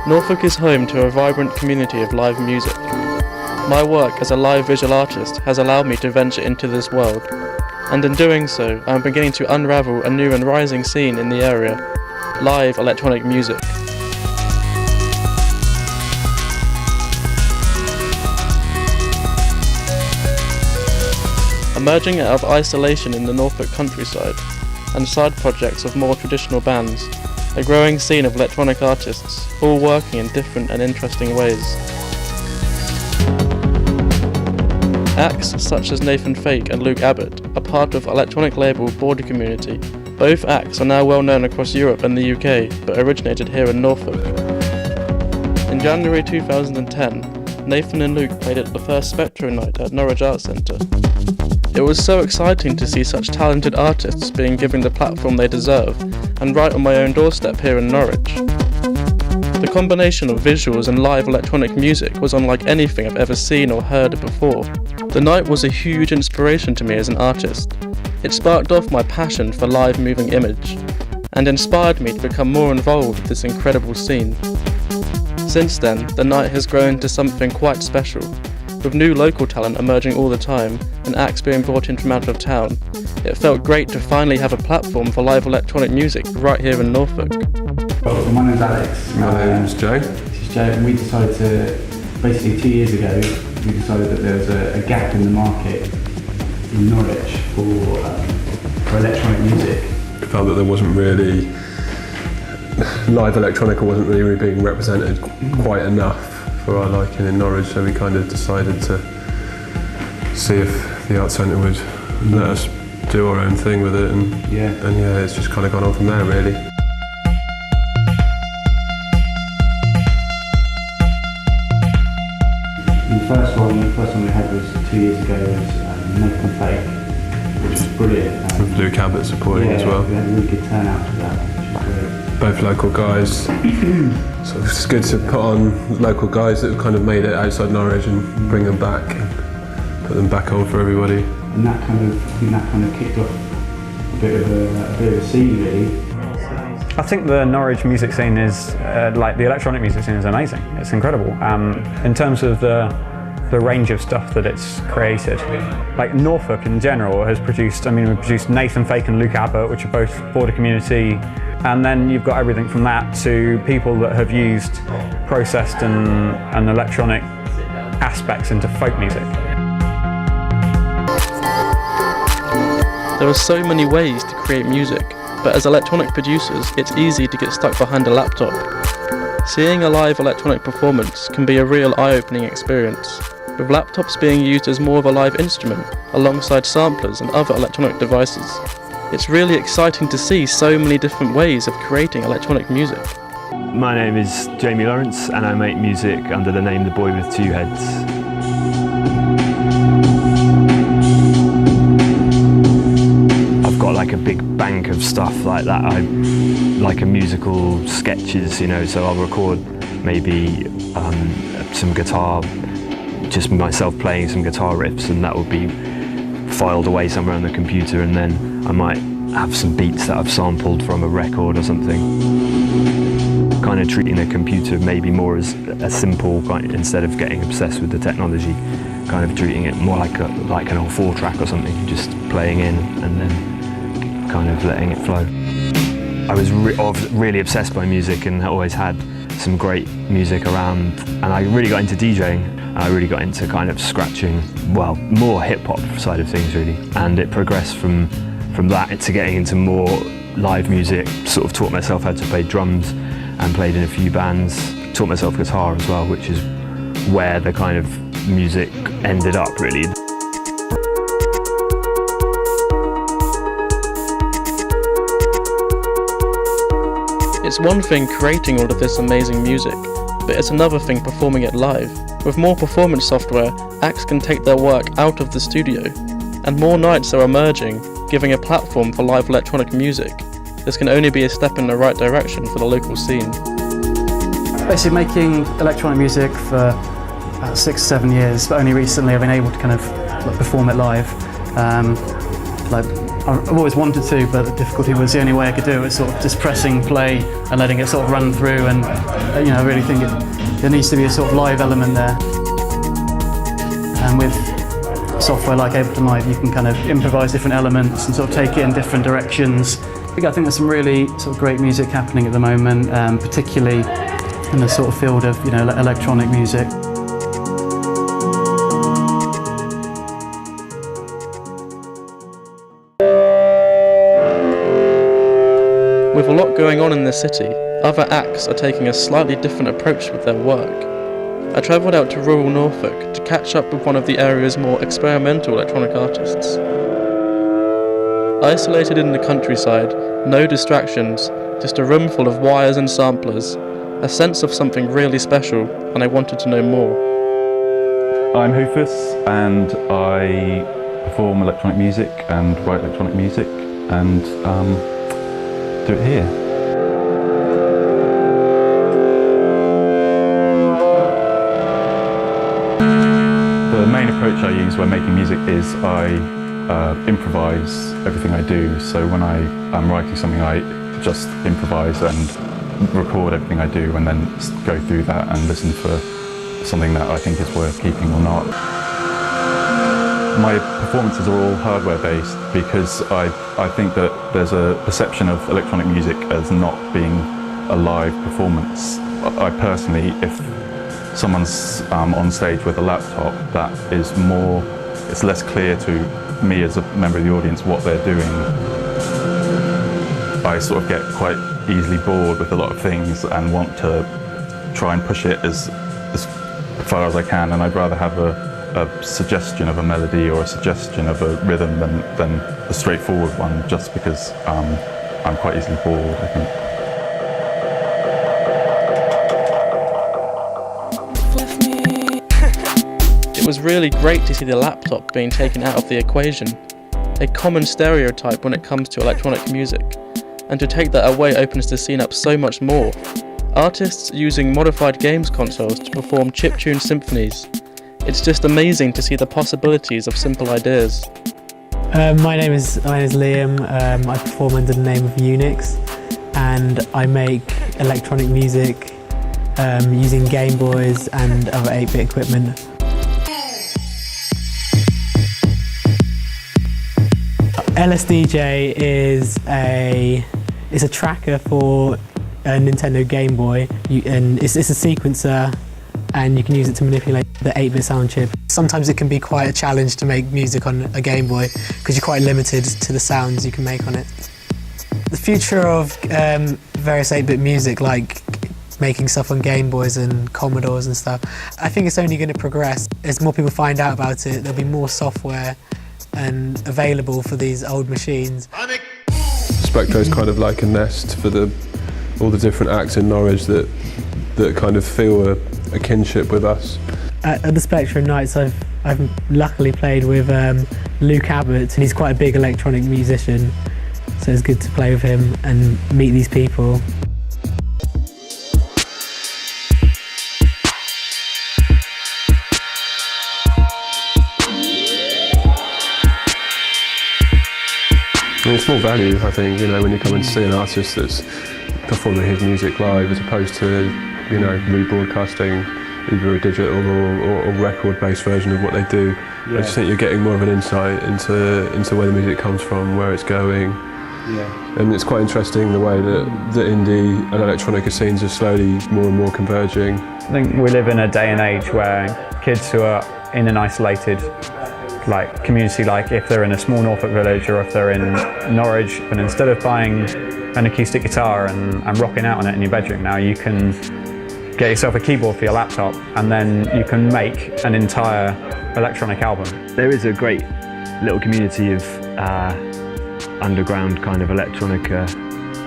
Norfolk is home to a vibrant community of live music. My work as a live visual artist has allowed me to venture into this world, and in doing so, I am beginning to unravel a new and rising scene in the area, live electronic music. Emerging out of isolation in the Norfolk countryside, and side projects of more traditional bands, a growing scene of electronic artists, all working in different and interesting ways. Acts such as Nathan Fake and Luke Abbott are part of electronic label Border Community. Both acts are now well known across Europe and the UK, but originated here in Norfolk. In January 2010, Nathan and Luke played at the first Spectro night at Norwich Arts Centre. It was so exciting to see such talented artists being given the platform they deserve, and right on my own doorstep here in Norwich. The combination of visuals and live electronic music was unlike anything I've ever seen or heard before. The night was a huge inspiration to me as an artist. It sparked off my passion for live moving image, and inspired me to become more involved with this incredible scene. Since then, the night has grown to something quite special, with new local talent emerging all the time and acts being brought in from out of town. It felt great to finally have a platform for live electronic music right here in Norfolk. Well, my name's Alex. My name's Joe. This is Joe, and we decided to, basically 2 years ago, we decided that there was a gap in the market in Norwich for electronic music. I felt that there wasn't really, live electronica wasn't really being represented quite enough for our liking in Norwich, so we kind of decided to see if the Arts Centre would let us do our own thing with it, and yeah, it's just kind of gone on from there really. The first one we had was 2 years ago, was Nathan Fake, which was brilliant. With Luke Abbott supporting as well. We had a really good turnout for that, which was great. Both local guys. So it's good to put on local guys that have kind of made it outside Norwich and bring them back, and put them back on for everybody. And I think that kind of kicked off a bit of a scene really. I think the Norwich music scene is, like the electronic music scene is amazing. It's incredible. In terms of the range of stuff that it's created. Like Norfolk in general has produced, we produced Nathan Fake and Luke Abbott, which are both Border Community. And then you've got everything from that to people that have used processed and electronic aspects into folk music. There are so many ways to create music, but as electronic producers, it's easy to get stuck behind a laptop. Seeing a live electronic performance can be a real eye-opening experience, with laptops being used as more of a live instrument, alongside samplers and other electronic devices. It's really exciting to see so many different ways of creating electronic music. My name is Jamie Lawrence and I make music under the name The Boy With Two Heads. I've got like a big bank of stuff like that, like a musical sketches, so I'll record maybe some guitar, just myself playing some guitar riffs, and that will be filed away somewhere on the computer, and then I might have some beats that I've sampled from a record or something. Kind of treating the computer maybe more as a simple, instead of getting obsessed with the technology, kind of treating it more like an old 4-track or something, just playing in and then kind of letting it flow. I was really obsessed by music and always had some great music around, and I really got into DJing. I really got into kind of scratching, more hip-hop side of things really, and it progressed from that to getting into more live music. Sort of taught myself how to play drums and played in a few bands. Taught myself guitar as well, which is where the kind of music ended up really. It's one thing creating all of this amazing music, but it's another thing performing it live. With more performance software, acts can take their work out of the studio, and more nights are emerging, giving a platform for live electronic music. This can only be a step in the right direction for the local scene. Basically making electronic music for about 6-7 years, but only recently I've been able to kind of perform it live. I've always wanted to, but the difficulty was the only way I could do it was sort of just pressing play and letting it sort of run through, and I really think there needs to be a sort of live element there. And with software like Ableton Live, you can kind of improvise different elements and sort of take it in different directions. I think there's some really sort of great music happening at the moment, particularly in the sort of field of electronic music. With a lot going on in the city, other acts are taking a slightly different approach with their work. I travelled out to rural Norfolk to catch up with one of the area's more experimental electronic artists. Isolated in the countryside, no distractions, just a room full of wires and samplers, a sense of something really special, and I wanted to know more. I'm Hoofus, and I perform electronic music and write electronic music, and do it here. The main approach I use when making music is I improvise everything I do. So when I am writing something, I just improvise and record everything I do, and then go through that and listen for something that I think is worth keeping or not. My performances are all hardware based because I think that there's a perception of electronic music as not being a live performance. I personally, if someone's on stage with a laptop, that is it's less clear to me as a member of the audience what they're doing. I sort of get quite easily bored with a lot of things and want to try and push it as far as I can, and I'd rather have a suggestion of a melody or a suggestion of a rhythm than a straightforward one, just because I'm quite easily bored, I think. It was really great to see the laptop being taken out of the equation, a common stereotype when it comes to electronic music, and to take that away opens the scene up so much more. Artists using modified games consoles to perform chiptune symphonies. It's just amazing to see the possibilities of simple ideas. My name is Liam. I perform under the name of Unix, and I make electronic music using Game Boys and other 8-bit equipment. LSDJ is a tracker for a Nintendo Game Boy, and it's a sequencer, and you can use it to manipulate the 8-bit sound chip. Sometimes it can be quite a challenge to make music on a Game Boy because you're quite limited to the sounds you can make on it. The future of various 8-bit music, like making stuff on Game Boys and Commodores and stuff, I think it's only going to progress. As more people find out about it, there'll be more software and available for these old machines. Spectro is kind of like a nest for all the different acts in Norwich that kind of feel a kinship with us. At the Spectro Nights, I've luckily played with Luke Abbott, and he's quite a big electronic musician, so it's good to play with him and meet these people. It's more value, I think, when you come and see an artist that's performing his music live as opposed to, rebroadcasting either a digital or record-based version of what they do. Yeah. I just think you're getting more of an insight into where the music comes from, where it's going. Yeah. And it's quite interesting the way that the indie and electronica scenes are slowly more and more converging. I think we live in a day and age where kids who are in an isolated community, like if they're in a small Norfolk village or if they're in Norwich, and instead of buying an acoustic guitar and rocking out on it in your bedroom, now you can get yourself a keyboard for your laptop, and then you can make an entire electronic album. There is a great little community of underground kind of electronica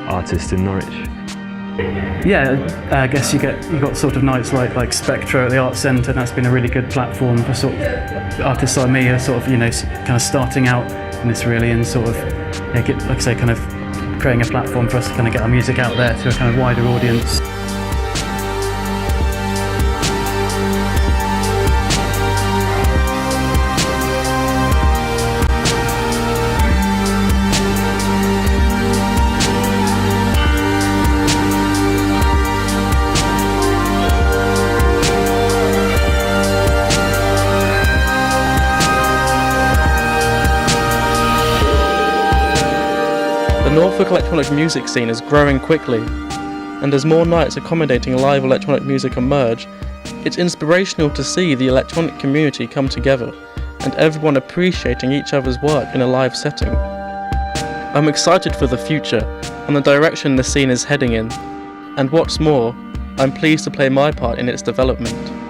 artists in Norwich. Yeah, I guess you got sort of nights like Spectro at the Arts Centre, and that's been a really good platform for sort of artists like me who are sort of kind of starting out in this really, and sort of get, like I say, kind of creating a platform for us to kind of get our music out there to a kind of wider audience. Norfolk electronic music scene is growing quickly, and as more nights accommodating live electronic music emerge, it's inspirational to see the electronic community come together and everyone appreciating each other's work in a live setting. I'm excited for the future and the direction the scene is heading in, and what's more, I'm pleased to play my part in its development.